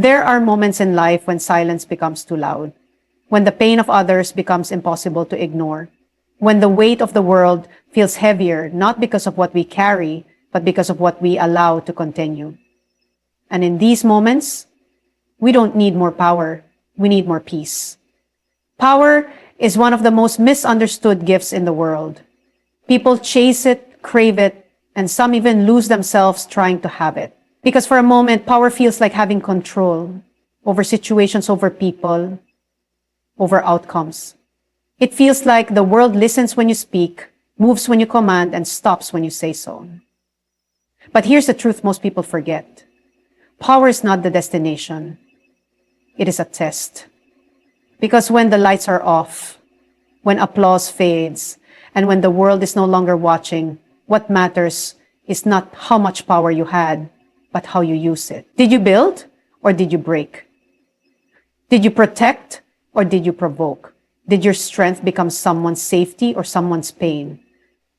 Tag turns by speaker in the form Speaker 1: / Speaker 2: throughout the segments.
Speaker 1: There are moments in life when silence becomes too loud, when the pain of others becomes impossible to ignore, when the weight of the world feels heavier, not because of what we carry, but because of what we allow to continue. And in these moments, we don't need more power, we need more peace. Power is one of the most misunderstood gifts in the world. People chase it, crave it, and some even lose themselves trying to have it. Because for a moment, power feels like having control over situations, over people, over outcomes. It feels like the world listens when you speak, moves when you command, and stops when you say so. But here's the truth most people forget. Power is not the destination. It is a test. Because when the lights are off, when applause fades, and when the world is no longer watching, what matters is not how much power you had, but how you use it. Did you build or did you break? Did you protect or did you provoke? Did your strength become someone's safety or someone's pain?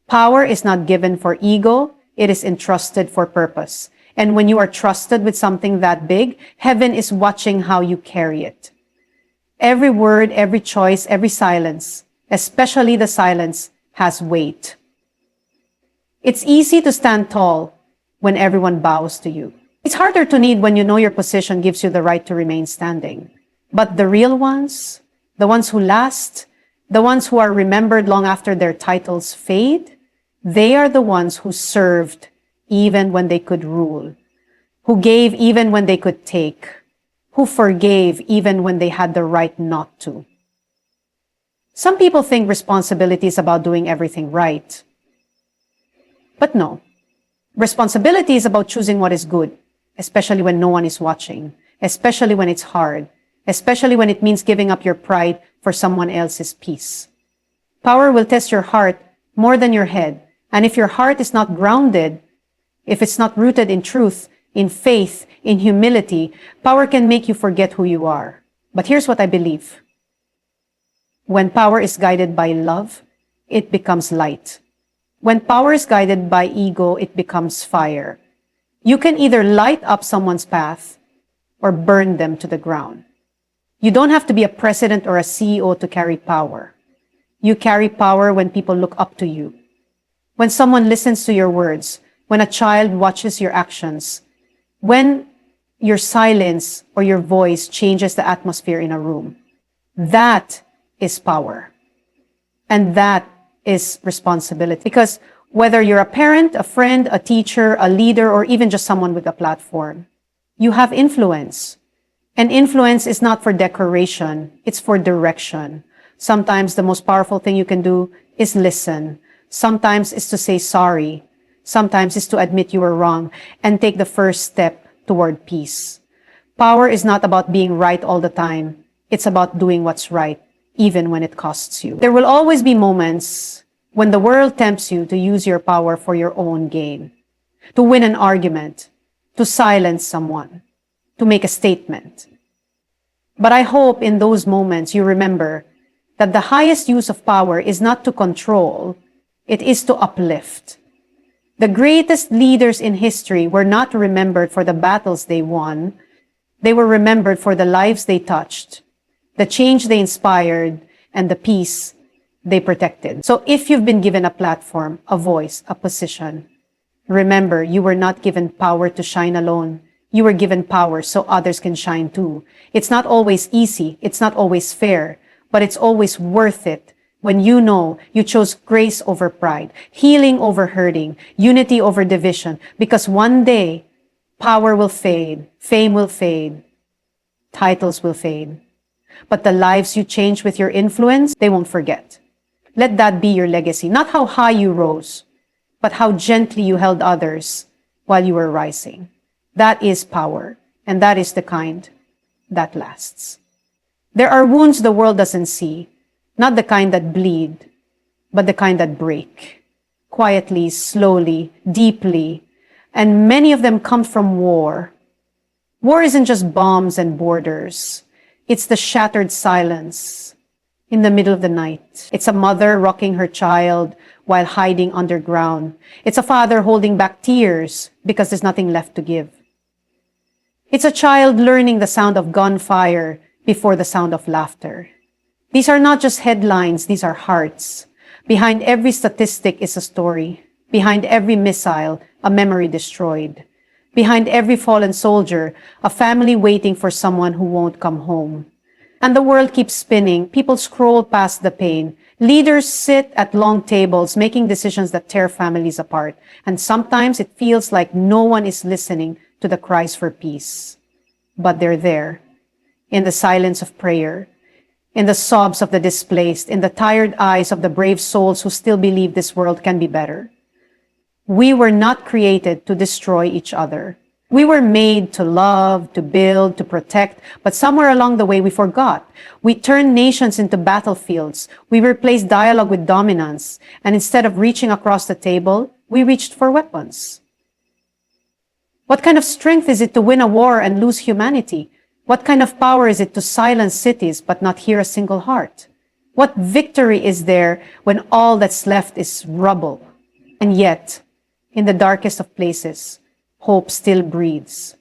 Speaker 1: Power is not given for ego, it is entrusted for purpose. And when you are trusted with something that big, heaven is watching how you carry it. Every word, every choice, every silence, especially the silence, has weight. It's easy to stand tall when everyone bows to you. It's harder to lead when you know your position gives you the right to remain standing. But the real ones, the ones who last, the ones who are remembered long after their titles fade, they are the ones who served even when they could rule, who gave even when they could take, who forgave even when they had the right not to. Some people think responsibility is about doing everything right. But no. Responsibility is about choosing what is good, especially when no one is watching, especially when it's hard, especially when it means giving up your pride for someone else's peace. Power will test your heart more than your head, and if your heart is not grounded, if it's not rooted in truth, in faith, in humility, power can make you forget who you are. But here's what I believe. When power is guided by love, it becomes light. When power is guided by ego, it becomes fire. You can either light up someone's path or burn them to the ground. You don't have to be a president or a CEO to carry power. You carry power when people look up to you, when someone listens to your words, when a child watches your actions, when your silence or your voice changes the atmosphere in a room. That is power. And that is responsibility. Because whether you're a parent, a friend, a teacher, a leader, or even just someone with a platform, you have influence. And influence is not for decoration, it's for direction. Sometimes the most powerful thing you can do is listen. Sometimes it's to say sorry. Sometimes it's to admit you were wrong and take the first step toward peace. Power is not about being right all the time. It's about doing what's right, even when it costs you. There will always be moments when the world tempts you to use your power for your own gain, to win an argument, to silence someone, to make a statement. But I hope in those moments you remember that the highest use of power is not to control, it is to uplift. The greatest leaders in history were not remembered for the battles they won. They were remembered for the lives they touched, the change they inspired, and the peace they protected. So if you've been given a platform, a voice, a position, remember you were not given power to shine alone. You were given power so others can shine too. It's not always easy. It's not always fair, but it's always worth it when you know you chose grace over pride, healing over hurting, unity over division, because one day power will fade, fame will fade, titles will fade. But the lives you change with your influence, they won't forget. Let that be your legacy. Not how high you rose, but how gently you held others while you were rising. That is power, and that is the kind that lasts. There are wounds the world doesn't see, not the kind that bleed, but the kind that break. Quietly, slowly, deeply, and many of them come from war. War isn't just bombs and borders. It's the shattered silence in the middle of the night. It's a mother rocking her child while hiding underground. It's a father holding back tears because there's nothing left to give. It's a child learning the sound of gunfire before the sound of laughter. These are not just headlines, these are hearts. Behind every statistic is a story. Behind every missile, a memory destroyed. Behind every fallen soldier, a family waiting for someone who won't come home. And the world keeps spinning. People scroll past the pain. Leaders sit at long tables making decisions that tear families apart. And sometimes it feels like no one is listening to the cries for peace. But they're there, in the silence of prayer, in the sobs of the displaced, in the tired eyes of the brave souls who still believe this world can be better. We were not created to destroy each other. We were made to love, to build, to protect, but somewhere along the way we forgot. We turned nations into battlefields. We replaced dialogue with dominance. And instead of reaching across the table, we reached for weapons. What kind of strength is it to win a war and lose humanity? What kind of power is it to silence cities but not hear a single heart? What victory is there when all that's left is rubble? And yet, in the darkest of places, hope still breathes.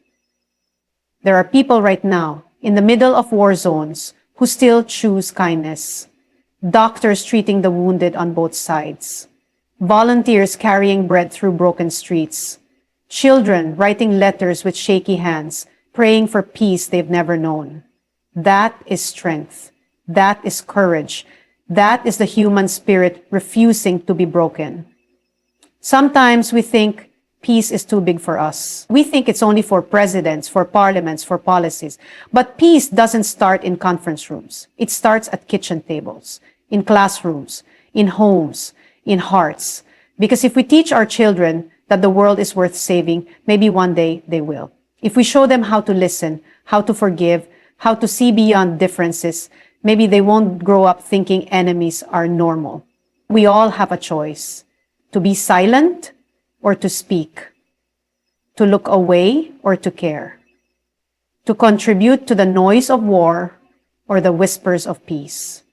Speaker 1: There are people right now, in the middle of war zones, who still choose kindness. Doctors treating the wounded on both sides. Volunteers carrying bread through broken streets. Children writing letters with shaky hands, praying for peace they've never known. That is strength. That is courage. That is the human spirit refusing to be broken. Sometimes we think peace is too big for us. We think it's only for presidents, for parliaments, for policies. But peace doesn't start in conference rooms. It starts at kitchen tables, in classrooms, in homes, in hearts. Because if we teach our children that the world is worth saving, maybe one day they will. If we show them how to listen, how to forgive, how to see beyond differences, maybe they won't grow up thinking enemies are normal. We all have a choice. To be silent or to speak, to look away or to care, to contribute to the noise of war or the whispers of peace.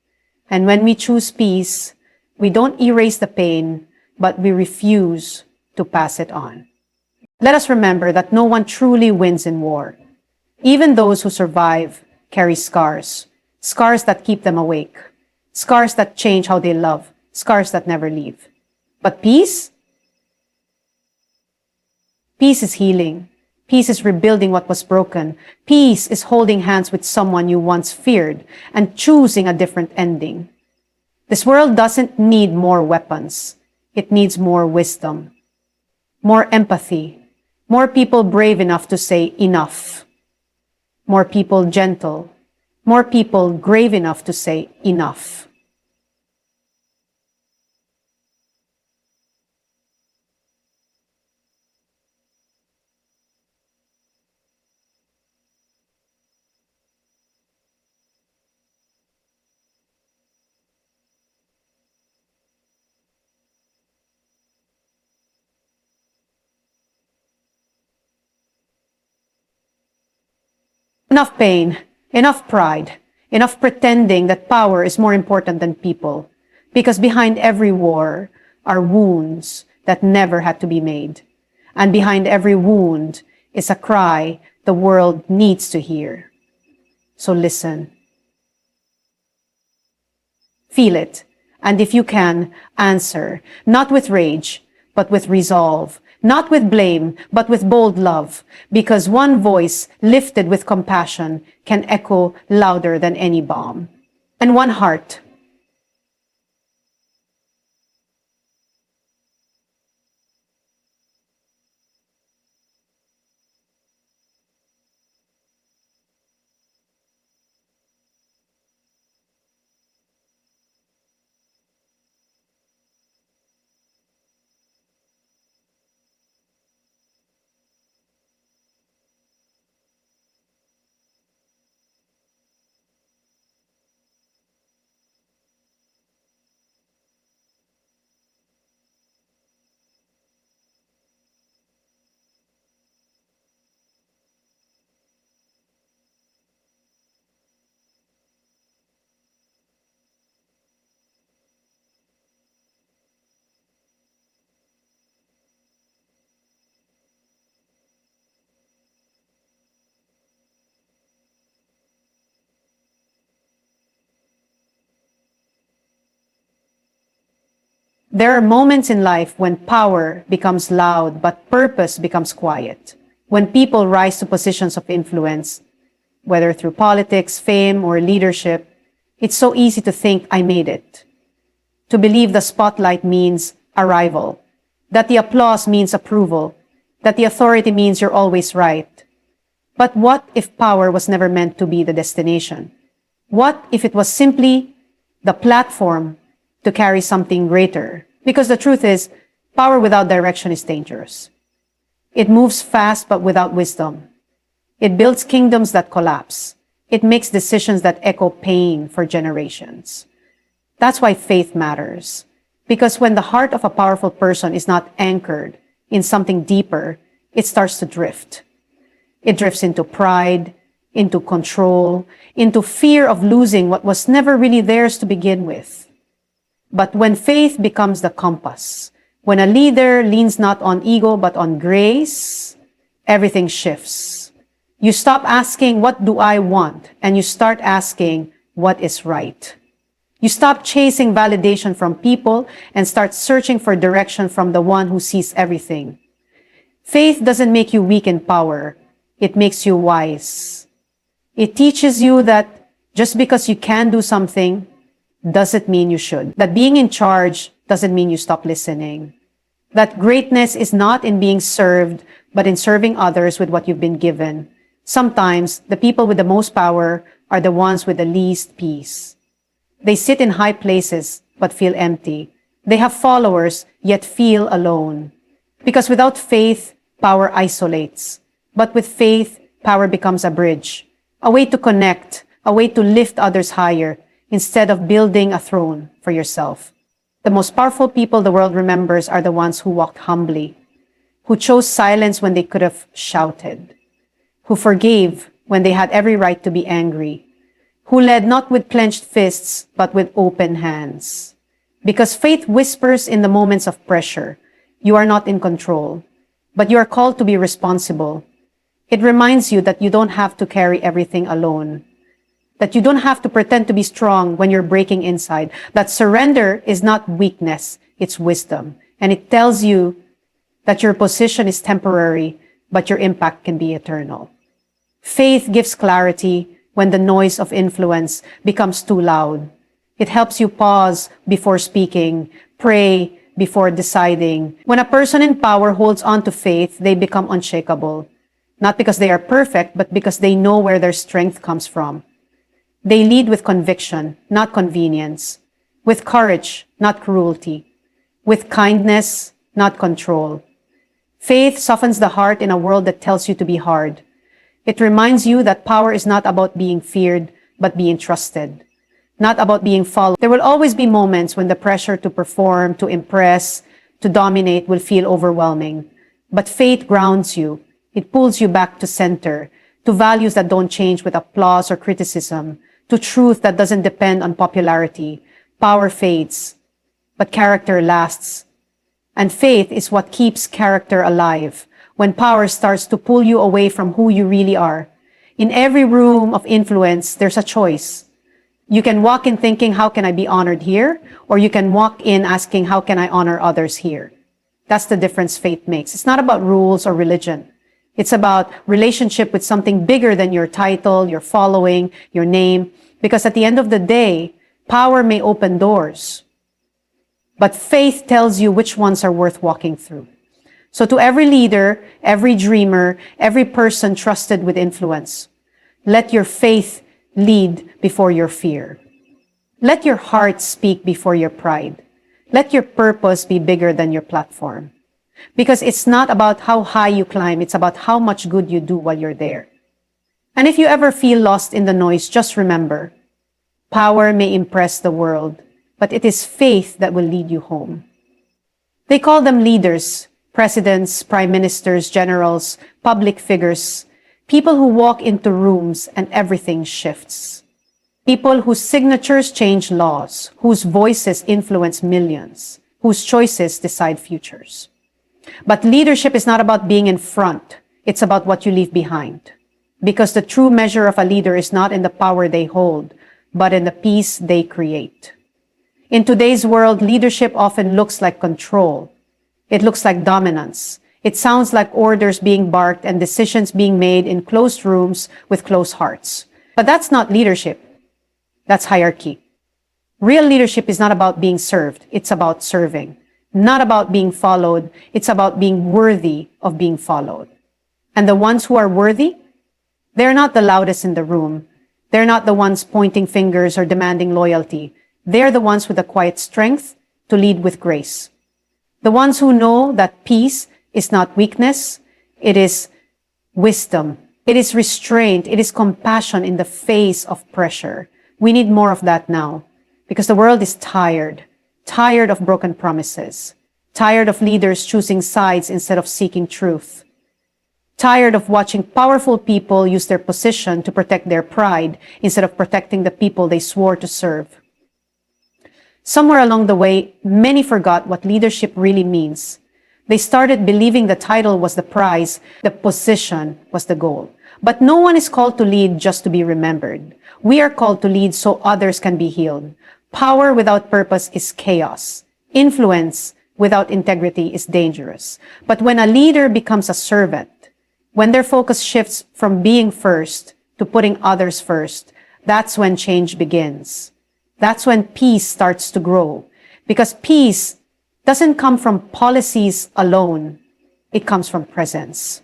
Speaker 1: And when we choose peace, we don't erase the pain, but we refuse to pass it on. Let us remember that no one truly wins in war. Even those who survive carry scars, scars that keep them awake, scars that change how they love, scars that never leave. But peace? Peace is healing. Peace is rebuilding what was broken. Peace is holding hands with someone you once feared and choosing a different ending. This world doesn't need more weapons. It needs more wisdom, more empathy, more people brave enough to say enough, more people gentle, more people grave enough to say enough. Enough pain, enough pride, enough pretending that power is more important than people. Because behind every war are wounds that never had to be made. And behind every wound is a cry the world needs to hear. So listen. Feel it. And if you can, answer. Not with rage, but with resolve. Not with blame, but with bold love, because one voice lifted with compassion can echo louder than any bomb. And one heart. There are moments in life when power becomes loud, but purpose becomes quiet. When people rise to positions of influence, whether through politics, fame, or leadership, it's so easy to think, I made it. To believe the spotlight means arrival, that the applause means approval, that the authority means you're always right. But what if power was never meant to be the destination? What if it was simply the platform to carry something greater? Because the truth is, power without direction is dangerous. It moves fast but without wisdom. It builds kingdoms that collapse. It makes decisions that echo pain for generations. That's why faith matters. Because when the heart of a powerful person is not anchored in something deeper, it starts to drift. It drifts into pride, into control, into fear of losing what was never really theirs to begin with. But when faith becomes the compass, when a leader leans not on ego but on grace, everything shifts. You stop asking, what do I want? And you start asking, what is right? You stop chasing validation from people and start searching for direction from the one who sees everything. Faith doesn't make you weak in power. It makes you wise. It teaches you that just because you can do something doesn't mean you should. That being in charge doesn't mean you stop listening. That greatness is not in being served, but in serving others with what you've been given. Sometimes the people with the most power are the ones with the least peace. They sit in high places but feel empty. They have followers yet feel alone. Because without faith, power isolates. But with faith, power becomes a bridge, a way to connect, a way to lift others higher instead of building a throne for yourself. The most powerful people the world remembers are the ones who walked humbly, who chose silence when they could have shouted, who forgave when they had every right to be angry, who led not with clenched fists, but with open hands. Because faith whispers in the moments of pressure, you are not in control, but you are called to be responsible. It reminds you that you don't have to carry everything alone, that you don't have to pretend to be strong when you're breaking inside, that surrender is not weakness, it's wisdom. And it tells you that your position is temporary, but your impact can be eternal. Faith gives clarity when the noise of influence becomes too loud. It helps you pause before speaking, pray before deciding. When a person in power holds on to faith, they become unshakable. Not because they are perfect, but because they know where their strength comes from. They lead with conviction, not convenience. With courage, not cruelty. With kindness, not control. Faith softens the heart in a world that tells you to be hard. It reminds you that power is not about being feared, but being trusted. Not about being followed. There will always be moments when the pressure to perform, to impress, to dominate will feel overwhelming. But faith grounds you. It pulls you back to center, to values that don't change with applause or criticism, to truth that doesn't depend on popularity. Power fades, but character lasts. And faith is what keeps character alive when power starts to pull you away from who you really are. In every room of influence, there's a choice. You can walk in thinking, how can I be honored here? Or you can walk in asking, how can I honor others here? That's the difference faith makes. It's not about rules or religion. It's about relationship with something bigger than your title, your following, your name. Because at the end of the day, power may open doors, but faith tells you which ones are worth walking through. So to every leader, every dreamer, every person trusted with influence, let your faith lead before your fear. Let your heart speak before your pride. Let your purpose be bigger than your platform. Because it's not about how high you climb, it's about how much good you do while you're there. And if you ever feel lost in the noise, just remember, power may impress the world, but it is faith that will lead you home. They call them leaders, presidents, prime ministers, generals, public figures, people who walk into rooms and everything shifts. People whose signatures change laws, whose voices influence millions, whose choices decide futures. But leadership is not about being in front. It's about what you leave behind. Because the true measure of a leader is not in the power they hold, but in the peace they create. In today's world, leadership often looks like control. It looks like dominance. It sounds like orders being barked and decisions being made in closed rooms with closed hearts. But that's not leadership. That's hierarchy. Real leadership is not about being served. It's about serving. Not about being followed. It's about being worthy of being followed. And the ones who are worthy, they're not the loudest in the room. They're not the ones pointing fingers or demanding loyalty. They're the ones with the quiet strength to lead with grace. The ones who know that peace is not weakness, it is wisdom. It is restraint. It is compassion in the face of pressure. We need more of that now because the world is tired of broken promises, tired of leaders choosing sides instead of seeking truth, tired of watching powerful people use their position to protect their pride instead of protecting the people they swore to serve. Somewhere along the way, many forgot what leadership really means. They started believing the title was the prize, the position was the goal. But no one is called to lead just to be remembered. We are called to lead so others can be healed. Power without purpose is chaos. Influence without integrity is dangerous. But when a leader becomes a servant, when their focus shifts from being first to putting others first, that's when change begins. That's when peace starts to grow. Because peace doesn't come from policies alone. It comes from presence.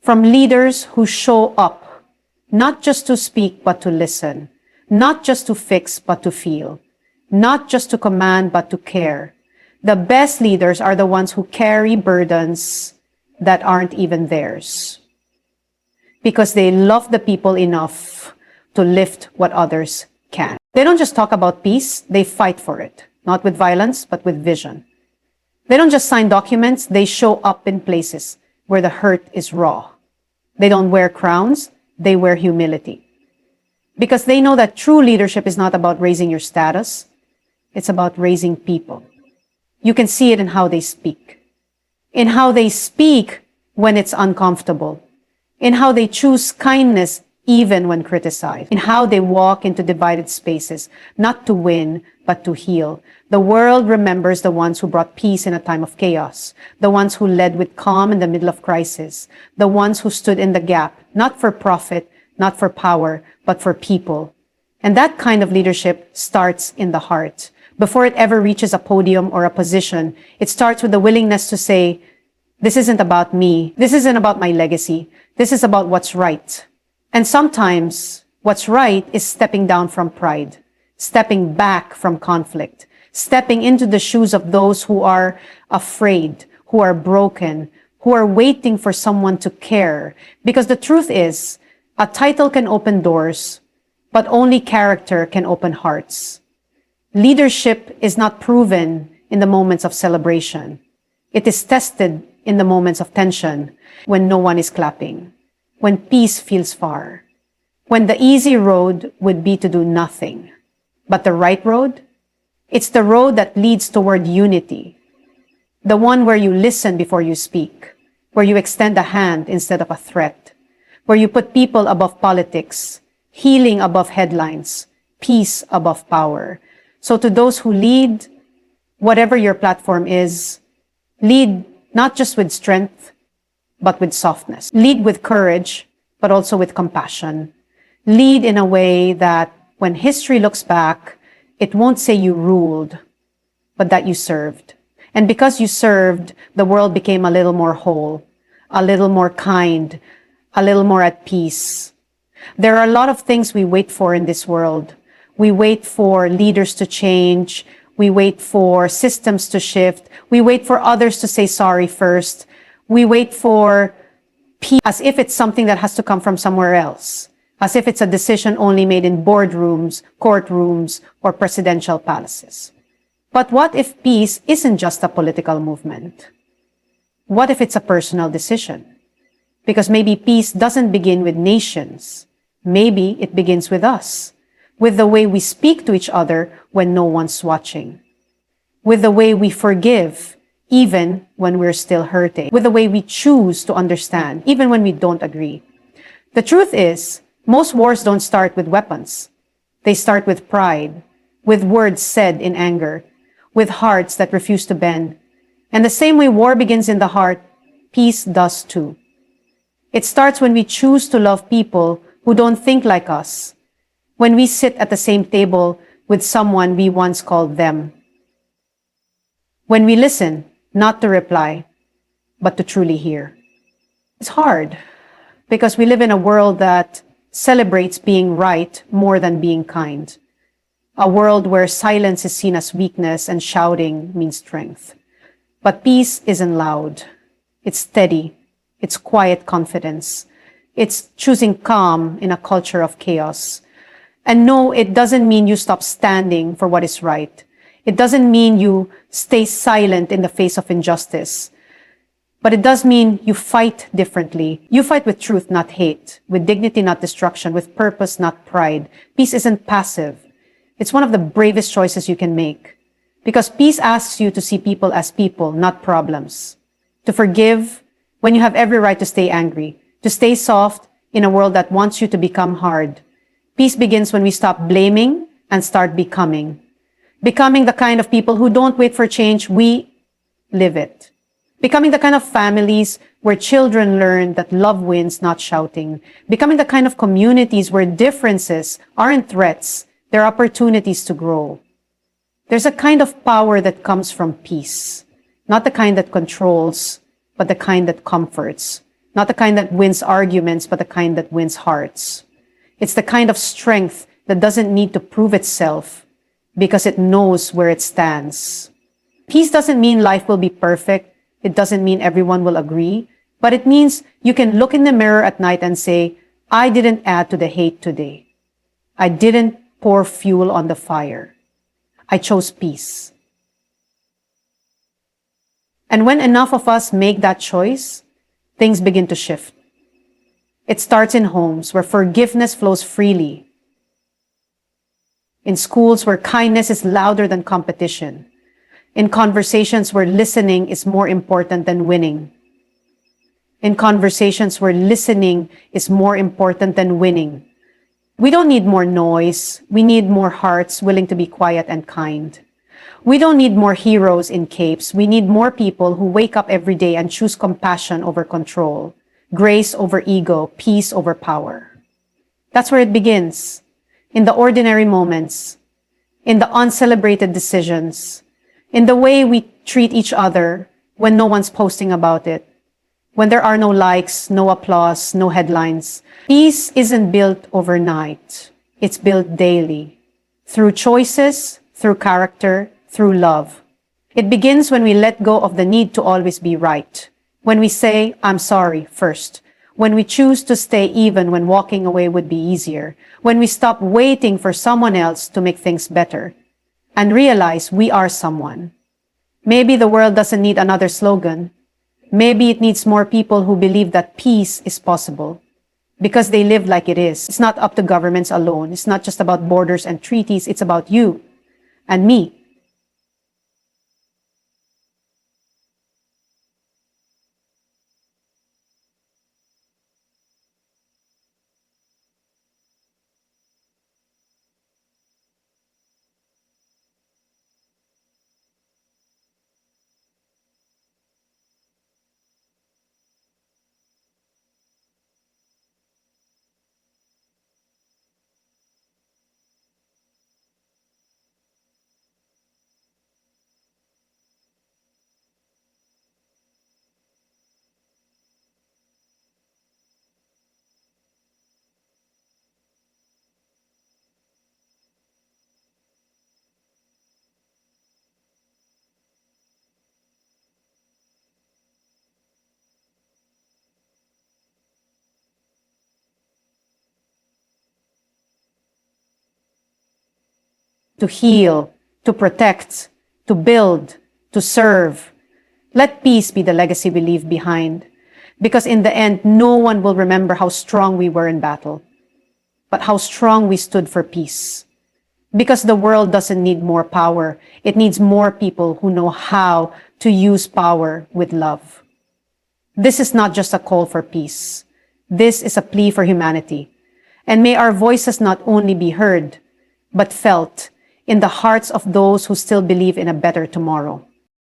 Speaker 1: From leaders who show up, not just to speak, but to listen. Not just to fix, but to feel. Not just to command, but to care. The best leaders are the ones who carry burdens that aren't even theirs. Because they love the people enough to lift what others can. They don't just talk about peace, they fight for it. Not with violence, but with vision. They don't just sign documents, they show up in places where the hurt is raw. They don't wear crowns, they wear humility. Because they know that true leadership is not about raising your status, it's about raising people. You can see it in how they speak. In how they speak when it's uncomfortable. In how they choose kindness even when criticized. In how they walk into divided spaces, not to win, but to heal. The world remembers the ones who brought peace in a time of chaos. The ones who led with calm in the middle of crisis. The ones who stood in the gap, not for profit, not for power, but for people. And that kind of leadership starts in the heart. Before it ever reaches a podium or a position, it starts with the willingness to say, this isn't about me. This isn't about my legacy. This is about what's right. And sometimes what's right is stepping down from pride, stepping back from conflict, stepping into the shoes of those who are afraid, who are broken, who are waiting for someone to care. Because the truth is, a title can open doors, but only character can open hearts. Leadership is not proven in the moments of celebration. It is tested in the moments of tension, when no one is clapping, when peace feels far, when the easy road would be to do nothing. But the right road? It's the road that leads toward unity. The one where you listen before you speak, where you extend a hand instead of a threat, where you put people above politics, healing above headlines, peace above power. So to those who lead, whatever your platform is, lead not just with strength, but with softness. Lead with courage, but also with compassion. Lead in a way that when history looks back, it won't say you ruled, but that you served. And because you served, the world became a little more whole, a little more kind, a little more at peace. There are a lot of things we wait for in this world. We wait for leaders to change. We wait for systems to shift. We wait for others to say sorry first. We wait for peace as if it's something that has to come from somewhere else, as if it's a decision only made in boardrooms, courtrooms, or presidential palaces. But what if peace isn't just a political movement? What if it's a personal decision? Because maybe peace doesn't begin with nations. Maybe it begins with us, with the way we speak to each other when no one's watching, with the way we forgive even when we're still hurting, with the way we choose to understand even when we don't agree. The truth is, most wars don't start with weapons. They start with pride. with words said in anger, with hearts that refuse to bend. And the same way war begins in the heart, peace does too. It starts when we choose to love people who don't think like us, when we sit at the same table with someone we once called them, when we listen, not to reply, but to truly hear. It's hard because we live in a world that celebrates being right more than being kind. A world where silence is seen as weakness and shouting means strength. But peace isn't loud. It's steady. It's quiet confidence. It's choosing calm in a culture of chaos. And no, it doesn't mean you stop standing for what is right. It doesn't mean you stay silent in the face of injustice. But it does mean you fight differently. You fight with truth, not hate, with dignity, not destruction, with purpose, not pride. Peace isn't passive. It's one of the bravest choices you can make. Because peace asks you to see people as people, not problems. To forgive when you have every right to stay angry. To stay soft in a world that wants you to become hard. Peace begins when we stop blaming and start becoming. Becoming the kind of people who don't wait for change, we live it. Becoming the kind of families where children learn that love wins, not shouting. Becoming the kind of communities where differences aren't threats, they're opportunities to grow. There's a kind of power that comes from peace. Not the kind that controls, but the kind that comforts. Not the kind that wins arguments, but the kind that wins hearts. It's the kind of strength that doesn't need to prove itself because it knows where it stands. Peace doesn't mean life will be perfect. It doesn't mean everyone will agree, but it means you can look in the mirror at night and say, I didn't add to the hate today. I didn't pour fuel on the fire. I chose peace. And when enough of us make that choice, things begin to shift. It starts in homes where forgiveness flows freely. In schools where kindness is louder than competition. In conversations where listening is more important than winning. In conversations where listening is more important than winning. We don't need more noise. We need more hearts willing to be quiet and kind. We don't need more heroes in capes. We need more people who wake up every day and choose compassion over control, grace over ego, peace over power. That's where it begins. In the ordinary moments, in the uncelebrated decisions, in the way we treat each other when no one's posting about it, when there are no likes, no applause, no headlines. Peace isn't built overnight. It's built daily, through choices, through character, through love. It begins when we let go of the need to always be right, when we say, I'm sorry, first, when we choose to stay even when walking away would be easier, when we stop waiting for someone else to make things better, and realize we are someone. Maybe the world doesn't need another slogan. Maybe it needs more people who believe that peace is possible because they live like it is. It's not up to governments alone. It's not just about borders and treaties. It's about you and me. To heal, to protect, to build, to serve. Let peace be the legacy we leave behind. Because in the end, no one will remember how strong we were in battle, but how strong we stood for peace. Because the world doesn't need more power. It needs more people who know how to use power with love. This is not just a call for peace. This is a plea for humanity. And may our voices not only be heard, but felt in the hearts of those who still believe in a better tomorrow.